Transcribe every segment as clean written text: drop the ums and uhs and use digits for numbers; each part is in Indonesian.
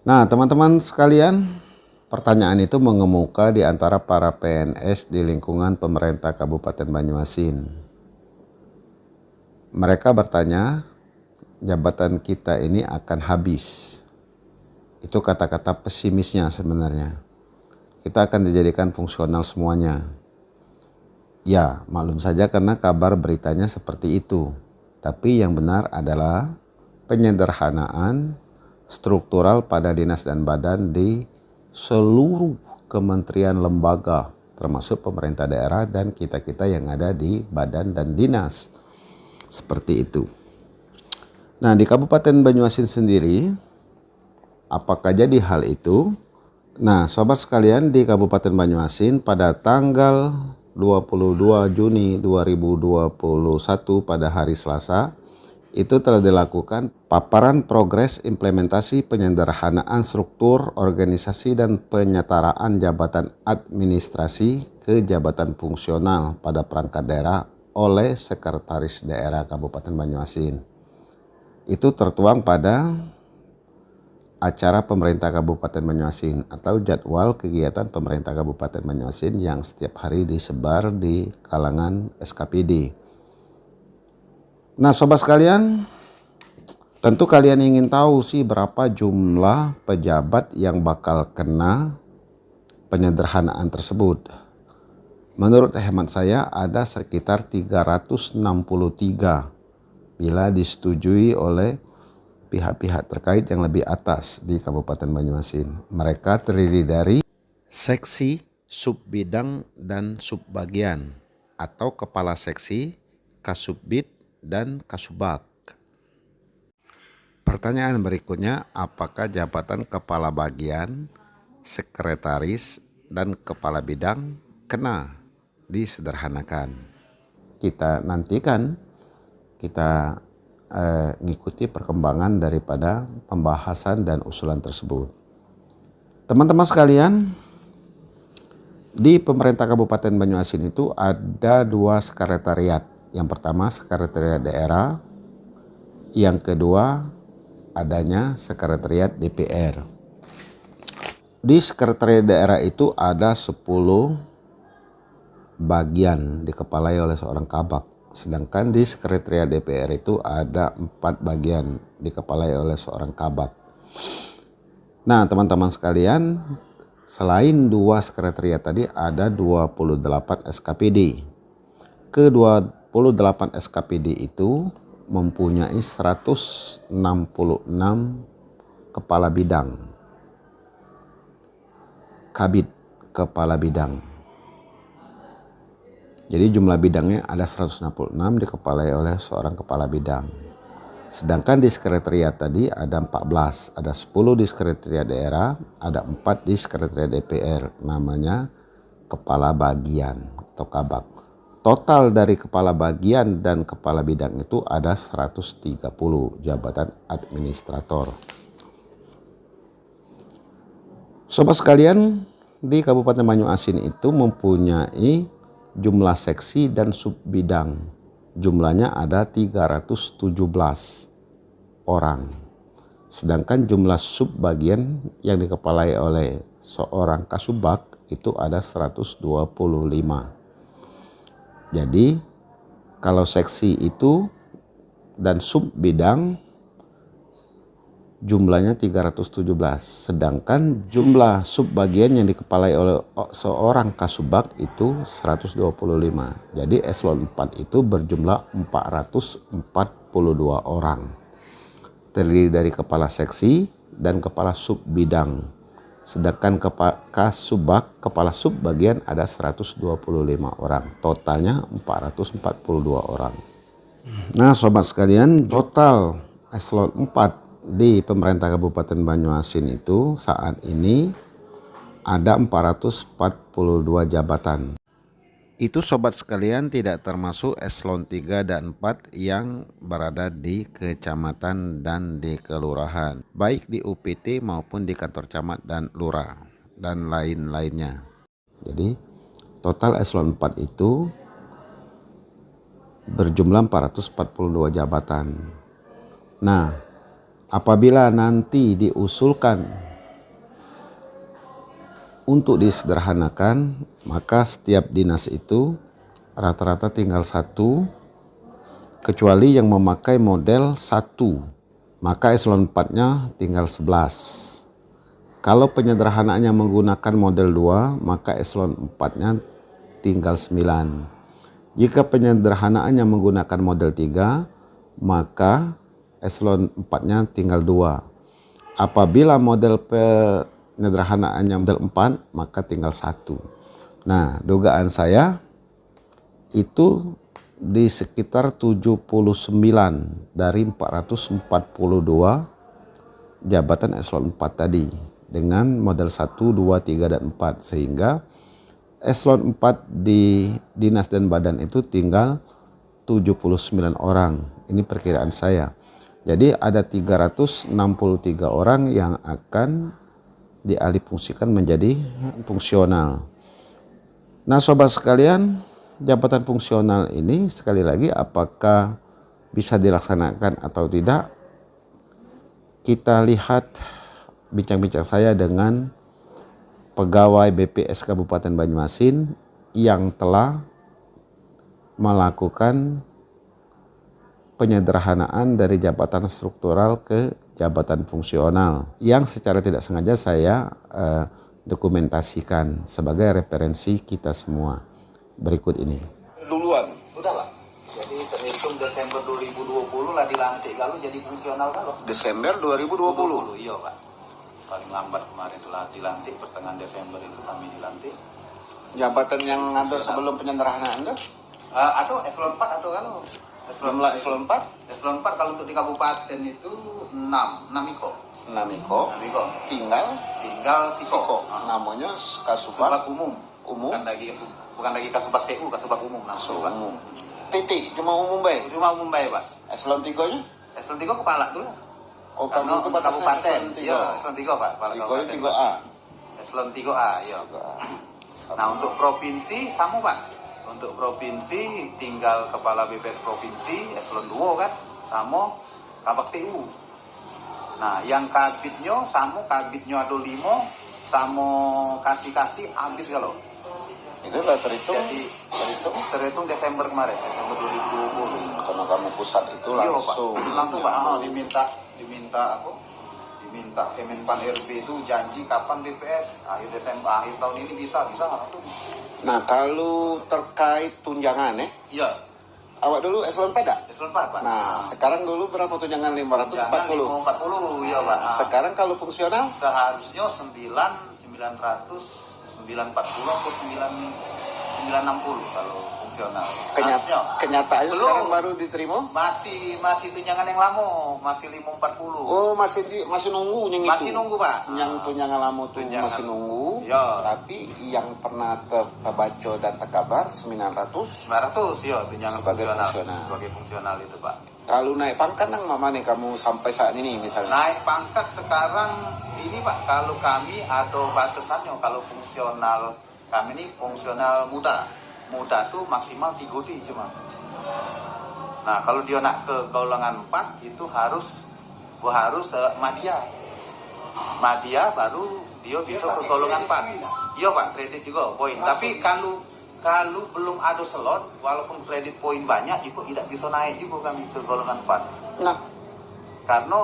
Nah, teman-teman sekalian, pertanyaan itu mengemuka di antara para PNS di lingkungan pemerintah Kabupaten Banyuasin. Mereka bertanya, jabatan kita ini akan habis. Itu kata-kata pesimisnya sebenarnya. Kita akan dijadikan fungsional semuanya. Ya, maklum saja karena kabar beritanya seperti itu. Tapi yang benar adalah penyederhanaan struktural pada dinas dan badan di seluruh kementerian lembaga, termasuk pemerintah daerah dan kita-kita yang ada di badan dan dinas. Seperti itu. Nah, di Kabupaten Banyuasin sendiri, apakah jadi hal itu? Nah, sobat sekalian, di Kabupaten Banyuasin pada tanggal 22 Juni 2021 pada hari Selasa, itu telah dilakukan paparan progres implementasi penyederhanaan struktur organisasi dan penyetaraan jabatan administrasi ke jabatan fungsional pada perangkat daerah oleh Sekretaris Daerah Kabupaten Banyuasin. Itu tertuang pada acara pemerintah Kabupaten Banyuasin atau jadwal kegiatan pemerintah Kabupaten Banyuasin yang setiap hari disebar di kalangan SKPD. Nah, sobat sekalian, tentu kalian ingin tahu sih berapa jumlah pejabat yang bakal kena penyederhanaan tersebut. Menurut hemat saya ada sekitar 363 bila disetujui oleh pihak-pihak terkait yang lebih atas di Kabupaten Banyuasin. Mereka terdiri dari seksi, subbidang, dan subbagian atau kepala seksi, kasubbid, dan kasubag. Pertanyaan berikutnya, apakah jabatan kepala bagian, sekretaris, dan kepala bidang kena disederhanakan? Kita nantikan, kita mengikuti perkembangan daripada pembahasan dan usulan tersebut. Teman-teman sekalian, di pemerintah Kabupaten Banyuasin itu ada 2 sekretariat. Yang pertama sekretariat daerah, yang kedua adanya sekretariat DPR. Di sekretariat daerah itu ada 10 bagian dikepalai oleh seorang kabag. Sedangkan di sekretariat DPR itu ada 4 bagian dikepalai oleh seorang kabag. Nah, teman-teman sekalian, selain 2 sekretariat tadi ada 28 SKPD. Ke-28 SKPD itu mempunyai 166 kepala bidang. Kabid kepala bidang. Jadi jumlah bidangnya ada 166 dikepalai oleh seorang kepala bidang. Sedangkan di sekretariat tadi ada 14, ada 10 di sekretariat daerah, ada 4 di sekretariat DPR, namanya kepala bagian atau kabag. Total dari kepala bagian dan kepala bidang itu ada 130 jabatan administrator. Sobat sekalian, di Kabupaten Banyuasin itu mempunyai jumlah seksi dan subbidang. Jumlahnya ada 317 orang. Sedangkan jumlah subbagian yang dikepalai oleh seorang kasubag itu ada 125. Jadi kalau seksi itu dan sub bidang jumlahnya 317, sedangkan jumlah sub bagian yang dikepalai oleh seorang kasubag itu 125. Jadi eselon 4 itu berjumlah 442 orang. Terdiri dari kepala seksi dan kepala sub bidang. Sedangkan kasubag, kepala sub bagian ada 125 orang. Totalnya 442 orang. Nah, sobat sekalian, total eselon 4 di pemerintah Kabupaten Banyuasin itu saat ini ada 442 jabatan. Itu sobat sekalian tidak termasuk eselon 3 dan 4 yang berada di kecamatan dan di kelurahan, baik di UPT maupun di kantor camat dan lurah dan lain-lainnya. Jadi total eselon 4 itu berjumlah 442 jabatan. Nah, apabila nanti diusulkan untuk disederhanakan, maka setiap dinas itu rata-rata tinggal satu, kecuali yang memakai model 1, maka eselon 4-nya tinggal 11. Kalau penyederhanaannya menggunakan model 2, maka eselon 4-nya tinggal 9. Jika penyederhanaannya menggunakan model 3, maka eselon 4-nya tinggal 2. Apabila model penyederhanaannya model 4, maka tinggal 1. Nah, dugaan saya itu di sekitar 79 dari 442 jabatan eselon 4 tadi dengan model 1, 2, 3, dan 4, sehingga eselon 4 di dinas dan badan itu tinggal 79 orang. Ini perkiraan saya. Jadi ada 363 orang yang akan dialihfungsikan menjadi fungsional. Nah, sobat sekalian, jabatan fungsional ini sekali lagi apakah bisa dilaksanakan atau tidak, kita lihat bincang-bincang saya dengan pegawai BPS Kabupaten Banyuasin yang telah melakukan penyederhanaan dari jabatan struktural ke jabatan fungsional yang secara tidak sengaja saya dokumentasikan sebagai referensi kita semua. Berikut ini. Duluan. Sudah lah. Jadi terhitung Desember 2020 lah dilantik kalau jadi fungsional kalau. Desember 2020. Iya, Pak. Paling lambat kemarin telah dilantik pertengahan Desember itu kami dilantik. Jabatan yang ada sebelum penyederhanaan Anda? Ada eselon 4 atau kalau eselon 4? Eselon 4 kalau untuk di kabupaten itu 6 iko. 6 iko. Tinggal Siko. Namanya Kasubag umum. Bukan lagi Kasubag TU, Kasubag umum langsung. Umum. Titik cuma umum baik. Cuma umum baik, Pak. Eselon 3-nya? Eselon 3 kepala tuh. Oh, kamu itu kabupaten. Iya, eselon 3, Pak. Kepala kabupaten. 3A. Eselon 3A, iya. Nah, untuk provinsi sama, Pak. Untuk provinsi tinggal kepala BPS provinsi eselon 2 kan sama Kabak TU. Nah, yang kabitnya kabitnya ada 5 sama kasih habis kalau. Itu lah terhitung Desember kemarin, Desember 2020. Karena kamu pusat itu langsung. Iya, Pak. Langsung, Pak. Diminta Kemenpan RB itu janji kapan BPS akhir Desember, akhir tahun ini bisa langsung. Nah, kalau terkait tunjangan Iya. Awak dulu eselon 4 tak? Eselon 4, Pak. Nah, sekarang dulu berapa tunjangan? 540. 540, iya, Pak. Sekarang kalau fungsional? Seharusnya 940 atau 960 kalau fungsional. Kenyataannya sekarang baru diterima? Masih tunjangan yang lama, masih 540. Oh, masih nunggu yang itu. Masih nunggu, Pak. Yang tunjangan lama tuh masih nunggu. Ya. Tapi yang pernah terbaca dan terkabar 900 ya tunjangan sebagai fungsional itu, Pak. Kalau naik pangkat nang mana nih kamu sampai saat ini misalnya? Naik pangkat sekarang ini, Pak, kalau kami ada batasannya. Kalau fungsional kami ini fungsional muda tuh maksimal 3D cuma. Nah, kalau dia nak ke golongan 4 itu harus Madya baru dia bisa ke golongan 4. Iya, Pak, kredit juga poin. Tapi kalau belum ada slot, walaupun kredit poin banyak, itu tidak bisa naik juga kami ke golongan 4. Nah, karena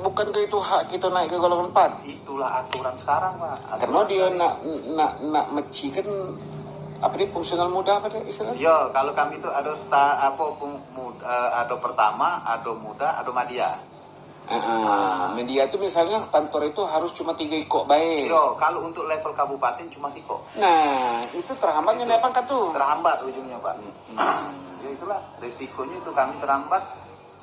bukan ke itu hak kita naik ke golongan 4. Itulah aturan sekarang, Pak. Karena dia nak meci kan apa nih fungsional muda apa istilahnya? Iya, kalau kami itu ada ada pertama, ada muda, ada madya. Media itu misalnya kantor itu harus cuma 3 iko baik. Iya, kalau untuk level kabupaten cuma siko. Nah, itu terhambatnya naik pangkat tuh. Terhambat ujungnya, Pak. Ya itulah risikonya itu kami terhambat.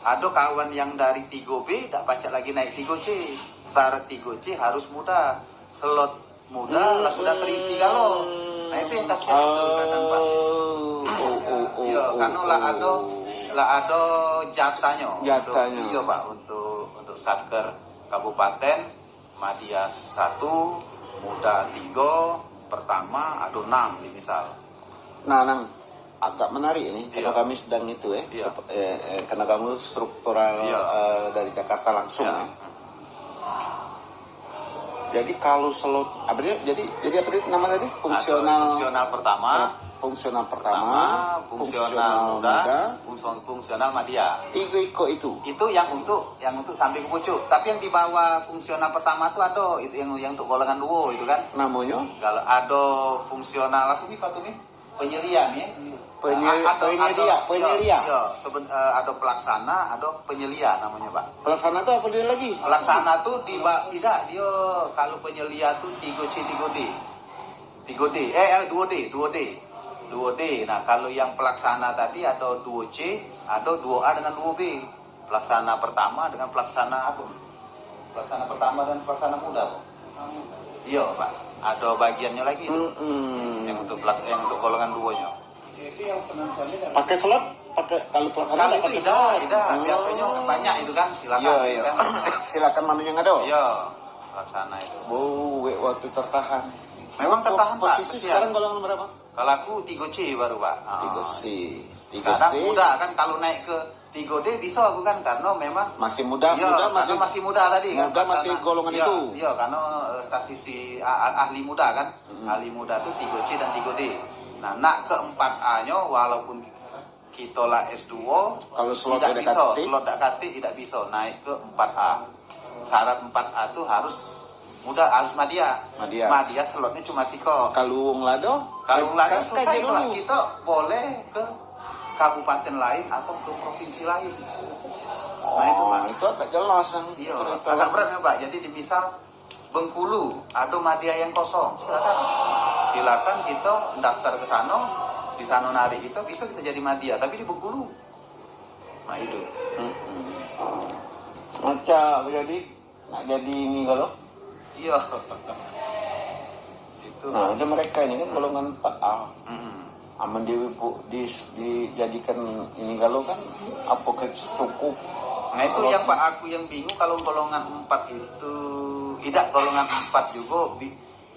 Ada kawan yang dari 3B tidak baca lagi naik 3C. Syarat 3C harus muda. Slot muda lah sudah terisi kalau. Nah, itu yang kasihan itu kadang, Pak. Iya, karena lah ada jatahnya. Iya, Pak, untuk Satker Kabupaten Madya 1, Muda 3, pertama ada 6 misal. Nah, Nang, agak menarik ini karena kami sedang itu karena kamu struktural dari Jakarta langsung. Jadi kalau slot apa dia? Jadi apa dia nama tadi? Fungsional pertama, Fungsional fungsional muda, fungsional madya. Tiga itu. Itu yang untuk sampai ke pucuk. Tapi yang di bawah fungsional pertama tuh ada itu yang untuk golongan dua itu kan. Namanya? Kalau ada fungsional apa nih Pak Tumi? Penyelian ya. Penyelia. Ada pelaksana, ada penyelia namanya Pak. Pelaksana itu apa dia lagi? Pelaksana tuh tidak dia kalau penyelia tuh 3C 3D. 3D, 2D. 2D. Nah, kalau yang pelaksana tadi ada 2C, ada 2A dengan 2B. Pelaksana pertama dengan pelaksana apa? Pelaksana pertama dan pelaksana muda, Pak. Iya, Pak. Ada bagiannya lagi itu. Yang untuk golongan duanya. Pakai slot? Kalau pelaksana Kalau pakai itu slot? tidak. Biasanya banyak itu kan, silakan. Iya. Kan? Silakan mana yang ada? Iya, pelaksana itu. Waktu tertahan. Memang tertahan, Pak. Posisi sekarang golongan berapa? Kalau aku 3C baru, Pak. 3C. Sekarang muda kan, kalau naik ke 3D bisa aku kan, karena memang masih muda, masih muda tadi muda kan. Masih golongan itu. Iya, karena statistik ahli muda kan. Ahli muda itu 3C dan 3D. Nah, nak ke 4A-nya walaupun kita lah S2, kalau slot tidak bisa, slot tidak bisa naik ke 4A. Syarat 4A itu harus muda, harus madya. Madya slotnya cuma siko. Kalau ngelado susah dulu. Kita boleh ke kabupaten lain atau ke provinsi lain. Nah itu Pak. Itu agak jelas kan. Iya, agak berat ya Pak. Jadi misal Bengkulu ada madya yang kosong, silakan kita daftar ke sana, di sana narik kita bisa kita jadi madya, tapi di Bengkulu. Nah itu. Macam jadi ini kalau? Iya. Itu. Nah, itu mereka ini kan golongan 4A. Aman dijadikan ini kalau kan apa cukup. Nah itu yang Pak aku yang bingung kalau golongan 4 itu tidak golongan 4 juga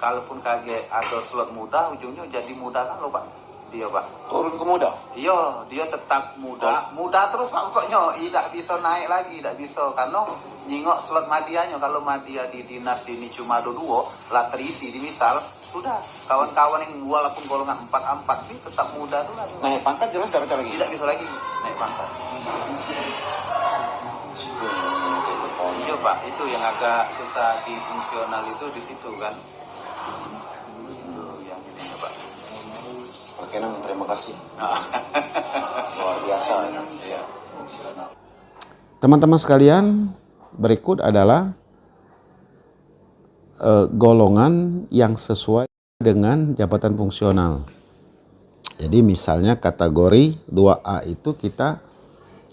kalaupun kaget ada slot muda ujungnya jadi muda kan lo Pak. Dia Pak. Turun ke muda? Iya, dia tetap muda. Muda terus Pak pokoknya tidak bisa naik lagi, tidak bisa karena nyingok slot madianya. Kalau madya di dinas ini cuma ada 2, lah terisi di misal sudah kawan-kawan yang walaupun golongan 4A4 ini tetap muda tuh lah. Naik pangkat jelas dapat lagi? Tidak bisa lagi naik pangkat. Iya Pak, itu yang agak susah di fungsional itu di situ kan. Itu yang ini ya Pak. Oke, terima kasih. Luar biasa. Ya. Teman-teman sekalian, berikut adalah golongan yang sesuai dengan jabatan fungsional. Jadi misalnya kategori 2A itu kita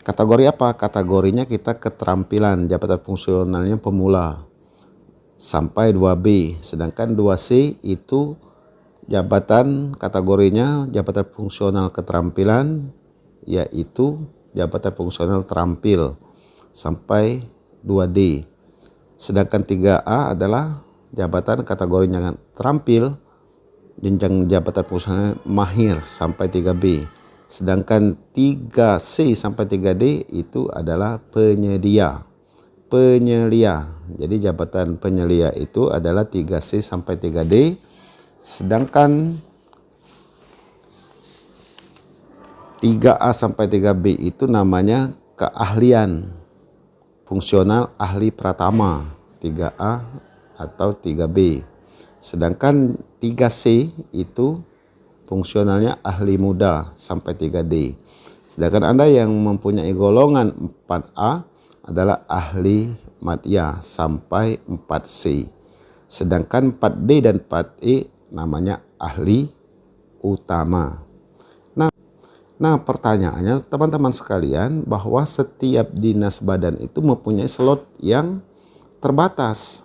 kategori apa? Kategorinya kita keterampilan, jabatan fungsionalnya pemula sampai 2B. Sedangkan 2C itu jabatan kategorinya jabatan fungsional keterampilan, yaitu jabatan fungsional terampil sampai 2D. Sedangkan 3A adalah jabatan kategorinya terampil, jenjang jabatan fungsional mahir sampai 3B. Sedangkan 3C sampai 3D itu adalah penyedia. Jadi jabatan penyelia itu adalah 3C sampai 3D. Sedangkan 3A sampai 3B itu namanya keahlian fungsional ahli pratama, 3A atau 3B. Sedangkan 3C itu fungsionalnya ahli muda sampai 3D. Sedangkan Anda yang mempunyai golongan 4A adalah ahli madya sampai 4C. Sedangkan 4D dan 4E namanya ahli utama. Nah, pertanyaannya teman-teman sekalian bahwa setiap dinas badan itu mempunyai slot yang terbatas.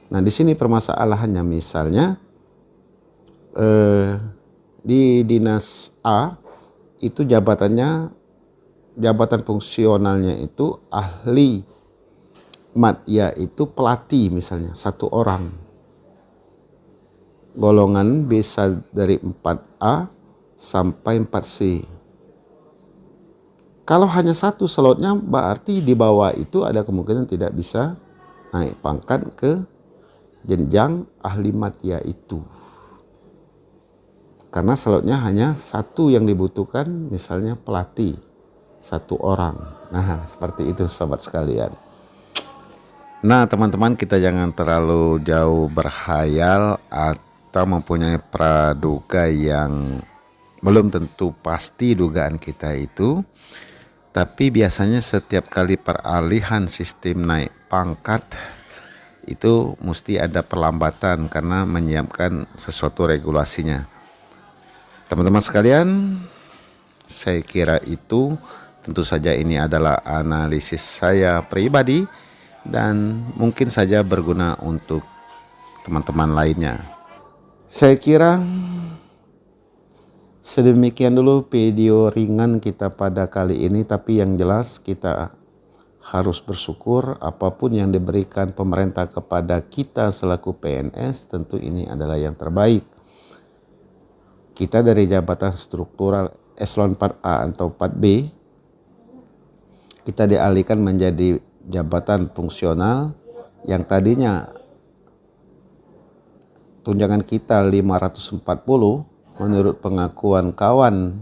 Nah, di sini permasalahannya misalnya di dinas A itu jabatan fungsionalnya itu ahli madya itu pelatih misalnya 1 orang. Golongan bisa dari 4A sampai 4C. Kalau hanya 1 slotnya berarti di bawah itu ada kemungkinan tidak bisa naik pangkat ke jenjang ahli madya itu. Karena slotnya hanya satu yang dibutuhkan, misalnya pelatih, satu orang. Nah, seperti itu sobat sekalian. Nah, teman-teman, kita jangan terlalu jauh berhayal atau mempunyai praduga yang belum tentu pasti dugaan kita itu. Tapi biasanya setiap kali peralihan sistem naik pangkat itu mesti ada perlambatan karena menyiapkan sesuatu regulasinya. Teman-teman sekalian, saya kira itu, tentu saja ini adalah analisis saya pribadi dan mungkin saja berguna untuk teman-teman lainnya. Saya kira sedemikian dulu video ringan kita pada kali ini, tapi yang jelas kita harus bersyukur apapun yang diberikan pemerintah kepada kita selaku PNS, tentu ini adalah yang terbaik. Kita dari jabatan struktural eselon 4A atau 4B, kita dialihkan menjadi jabatan fungsional yang tadinya tunjangan kita 540 menurut pengakuan kawan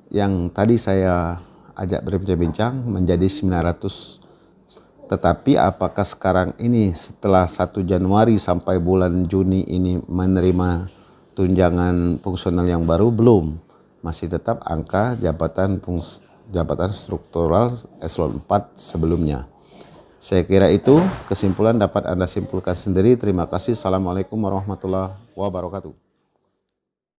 yang tadi saya ajak berbincang-bincang menjadi 900. Tetapi apakah sekarang ini setelah 1 Januari sampai bulan Juni ini menerima tunjangan fungsional yang baru? Belum, masih tetap angka jabatan struktural eselon 4 sebelumnya. Saya kira itu kesimpulan dapat Anda simpulkan sendiri. Terima kasih. Assalamualaikum warahmatullahi wabarakatuh.